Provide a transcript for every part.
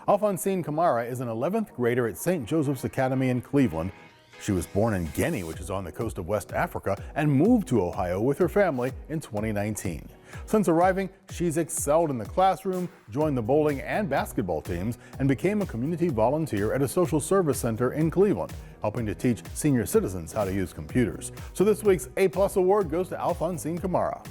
Alphonsine Camara is an 11th grader at St. Joseph's Academy in Cleveland. She was born in Guinea, which is on the coast of West Africa, and moved to Ohio with her family in 2019. Since arriving, she's excelled in the classroom, joined the bowling and basketball teams, and became a community volunteer at a social service center in Cleveland, helping to teach senior citizens how to use computers. So this week's A+ award goes to Alphonsine Camara.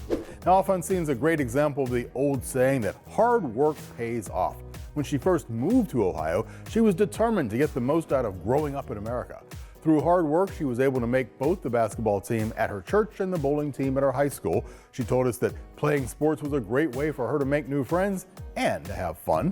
Now, Alphonsine's a great example of the old saying that hard work pays off. When she first moved to Ohio, she was determined to get the most out of growing up in America. Through hard work, she was able to make both the basketball team at her church and the bowling team at her high school. She told us that playing sports was a great way for her to make new friends and to have fun.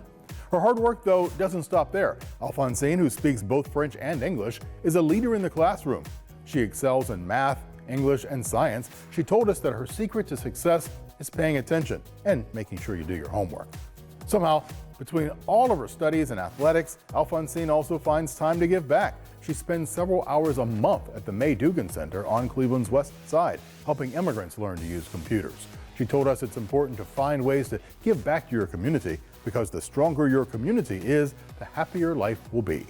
Her hard work, though, doesn't stop there. Alphonsine, who speaks both French and English, is a leader in the classroom. She excels in math, English, and science. She told us that her secret to success is paying attention and making sure you do your homework. Somehow, between all of her studies and athletics, Alphonsine also finds time to give back. She spends several hours a month at the May Dugan Center on Cleveland's west side, helping immigrants learn to use computers. She told us it's important to find ways to give back to your community because the stronger your community is, the happier life will be.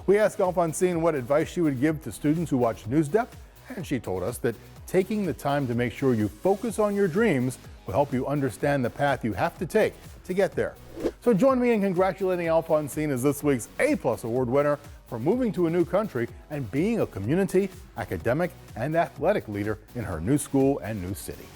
We asked Alphonsine what advice she would give to students who watch NewsDepth, and she told us that taking the time to make sure you focus on your dreams will help you understand the path you have to take to get there. So join me in congratulating Alphonsine as this week's A+ award winner for moving to a new country and being a community, academic, and athletic leader in her new school and new city.